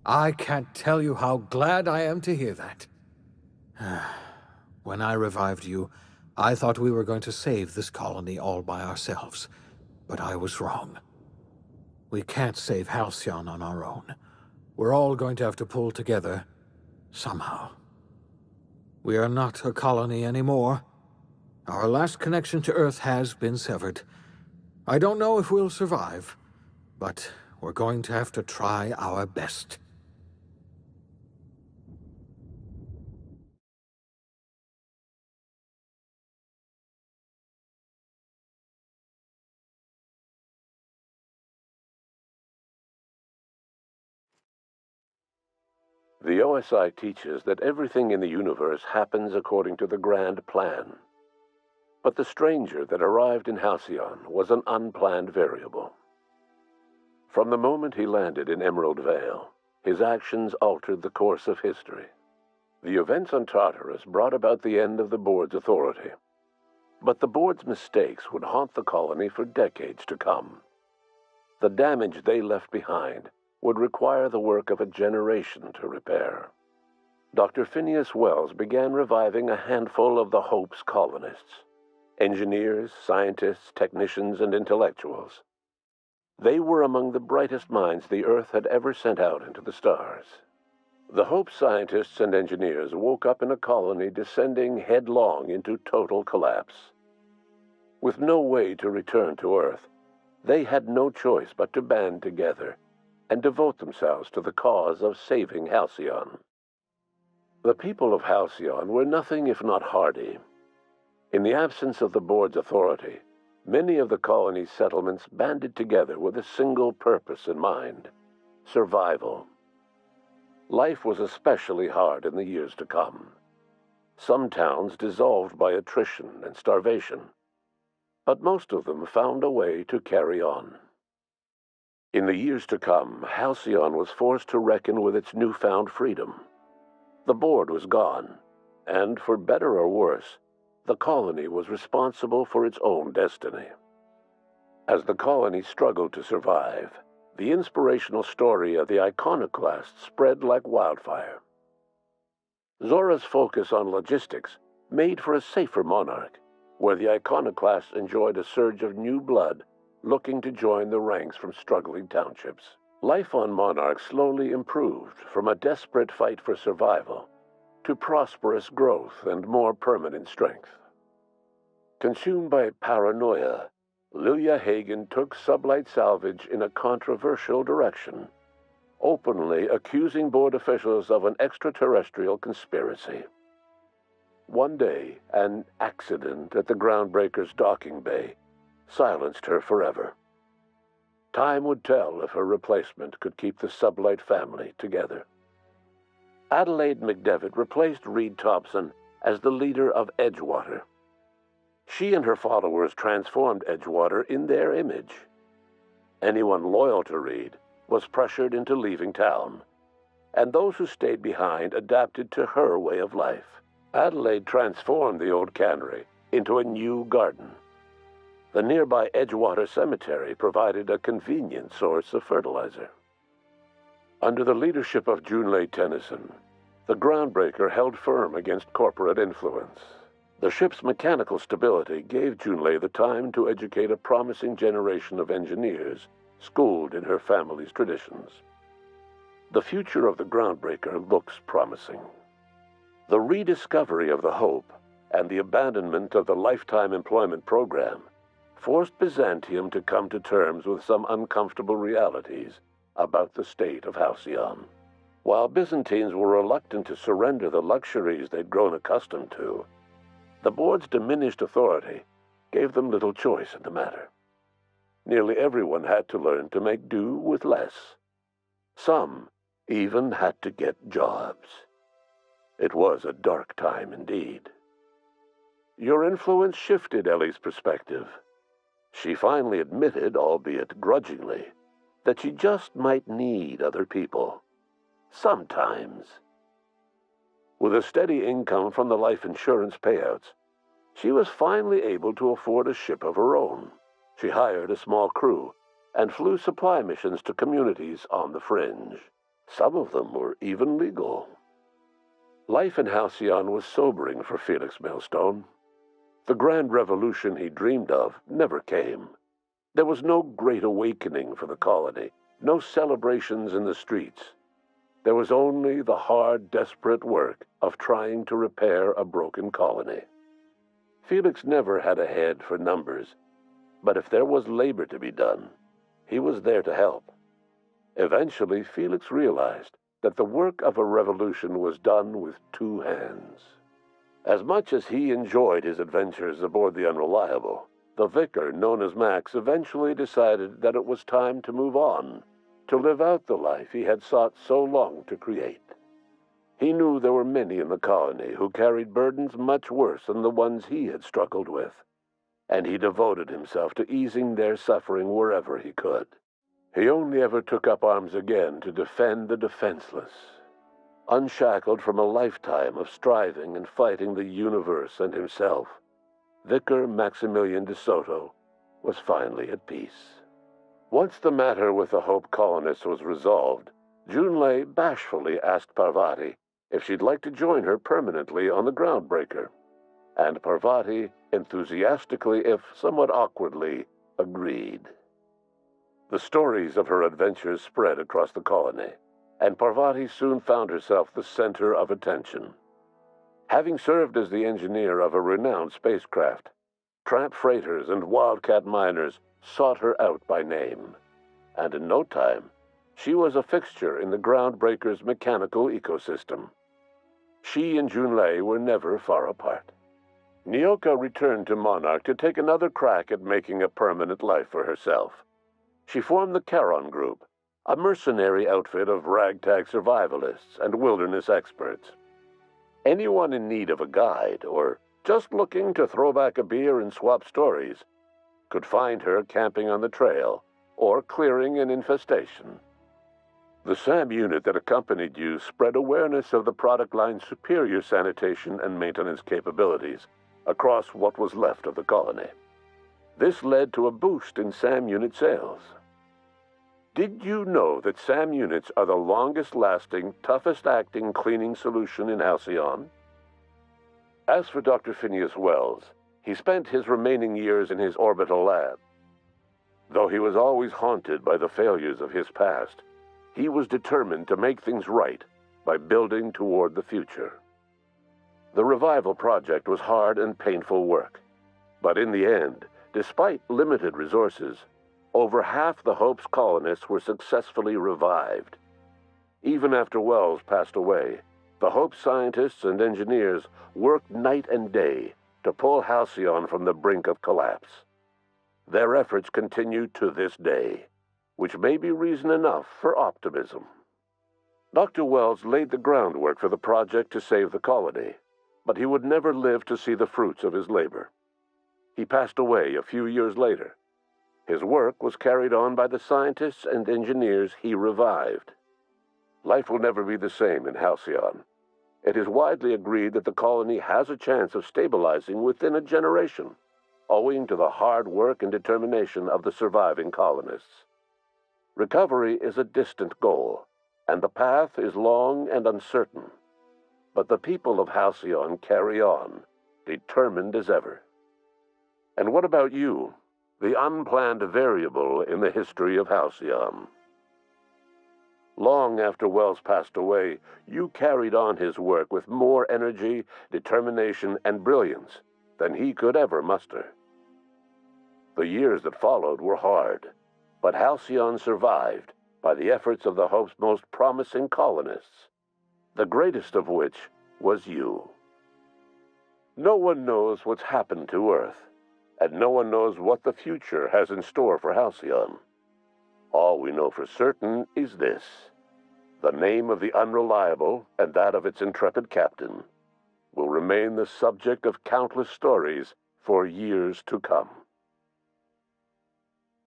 I can't tell you how glad I am to hear that. When I revived you, I thought we were going to save this colony all by ourselves, but I was wrong. We can't save Halcyon on our own. We're all going to have to pull together, somehow. We are not a colony anymore. Our last connection to Earth has been severed. I don't know if we'll survive, but we're going to have to try our best. The OSI teaches that everything in the universe happens according to the grand plan. But the stranger that arrived in Halcyon was an unplanned variable. From the moment he landed in Emerald Vale, his actions altered the course of history. The events on Tartarus brought about the end of the board's authority. But the board's mistakes would haunt the colony for decades to come. The damage they left behind would require the work of a generation to repair. Dr. Phineas Wells began reviving a handful of the Hope's colonists. Engineers, scientists, technicians, and intellectuals. They were among the brightest minds the Earth had ever sent out into the stars. The Hope scientists and engineers woke up in a colony descending headlong into total collapse. With no way to return to Earth, they had no choice but to band together and devote themselves to the cause of saving Halcyon. The people of Halcyon were nothing if not hardy. In the absence of the board's authority, many of the colony's settlements banded together with a single purpose in mind: survival. Life was especially hard in the years to come. Some towns dissolved by attrition and starvation, but most of them found a way to carry on. In the years to come, Halcyon was forced to reckon with its newfound freedom. The board was gone, and for better or worse, the colony was responsible for its own destiny. As the colony struggled to survive, the inspirational story of the Iconoclast spread like wildfire. Zora's focus on logistics made for a safer monarch, where the Iconoclasts enjoyed a surge of new blood looking to join the ranks from struggling townships. Life on Monarch slowly improved from a desperate fight for survival to prosperous growth and more permanent strength. Consumed by paranoia, Lilia Hagen took Sublight Salvage in a controversial direction, openly accusing board officials of an extraterrestrial conspiracy. One day, an accident at the Groundbreaker's docking bay silenced her forever. Time would tell if her replacement could keep the Sublight family together. Adelaide McDevitt replaced Reed Thompson as the leader of Edgewater. She and her followers transformed Edgewater in their image. Anyone loyal to Reed was pressured into leaving town, and those who stayed behind adapted to her way of life. Adelaide transformed the old cannery into a new garden. The nearby Edgewater Cemetery provided a convenient source of fertilizer. Under the leadership of Junlei Tennyson, the Groundbreaker held firm against corporate influence. The ship's mechanical stability gave Junlei the time to educate a promising generation of engineers schooled in her family's traditions. The future of the Groundbreaker looks promising. The rediscovery of the Hope and the abandonment of the lifetime employment program forced Byzantium to come to terms with some uncomfortable realities about the state of Halcyon. While Byzantines were reluctant to surrender the luxuries they'd grown accustomed to, the board's diminished authority gave them little choice in the matter. Nearly everyone had to learn to make do with less. Some even had to get jobs. It was a dark time indeed. Your influence shifted Ellie's perspective. She finally admitted, albeit grudgingly, that she just might need other people. Sometimes. With a steady income from the life insurance payouts, she was finally able to afford a ship of her own. She hired a small crew and flew supply missions to communities on the fringe. Some of them were even legal. Life in Halcyon was sobering for Felix Millstone. The grand revolution he dreamed of never came. There was no great awakening for the colony, no celebrations in the streets. There was only the hard, desperate work of trying to repair a broken colony. Felix never had a head for numbers, but if there was labor to be done, he was there to help. Eventually, Felix realized that the work of a revolution was done with two hands. As much as he enjoyed his adventures aboard the Unreliable, the vicar, known as Max, eventually decided that it was time to move on, to live out the life he had sought so long to create. He knew there were many in the colony who carried burdens much worse than the ones he had struggled with, and he devoted himself to easing their suffering wherever he could. He only ever took up arms again to defend the defenseless. Unshackled from a lifetime of striving and fighting the universe and himself, Vicar Maximilian de Soto was finally at peace. Once the matter with the Hope colonists was resolved, Junlei bashfully asked Parvati if she'd like to join her permanently on the Groundbreaker, and Parvati enthusiastically, if somewhat awkwardly, agreed. The stories of her adventures spread across the colony, and Parvati soon found herself the center of attention. Having served as the engineer of a renowned spacecraft, tramp freighters and wildcat miners sought her out by name, and in no time, she was a fixture in the Groundbreaker's mechanical ecosystem. She and Junlei were never far apart. Nyoka returned to Monarch to take another crack at making a permanent life for herself. She formed the Charon Group, a mercenary outfit of ragtag survivalists and wilderness experts. Anyone in need of a guide, or just looking to throw back a beer and swap stories, could find her camping on the trail or clearing an infestation. The SAM unit that accompanied you spread awareness of the product line's superior sanitation and maintenance capabilities across what was left of the colony. This led to a boost in SAM unit sales. Did you know that SAM units are the longest-lasting, toughest-acting cleaning solution in Halcyon? As for Dr. Phineas Wells, he spent his remaining years in his orbital lab. Though he was always haunted by the failures of his past, he was determined to make things right by building toward the future. The revival project was hard and painful work, but in the end, despite limited resources, over half the Hope's colonists were successfully revived. Even after Wells passed away, the Hope scientists and engineers worked night and day to pull Halcyon from the brink of collapse. Their efforts continue to this day, which may be reason enough for optimism. Dr. Wells laid the groundwork for the project to save the colony, but he would never live to see the fruits of his labor. He passed away a few years later. His work was carried on by the scientists and engineers he revived. Life will never be the same in Halcyon. It is widely agreed that the colony has a chance of stabilizing within a generation, owing to the hard work and determination of the surviving colonists. Recovery is a distant goal, and the path is long and uncertain. But the people of Halcyon carry on, determined as ever. And what about you, the unplanned variable in the history of Halcyon? Long after Wells passed away, you carried on his work with more energy, determination, and brilliance than he could ever muster. The years that followed were hard, but Halcyon survived by the efforts of the Hope's most promising colonists, the greatest of which was you. No one knows what's happened to Earth, and no one knows what the future has in store for Halcyon. All we know for certain is this: the name of the Unreliable and that of its intrepid captain will remain the subject of countless stories for years to come.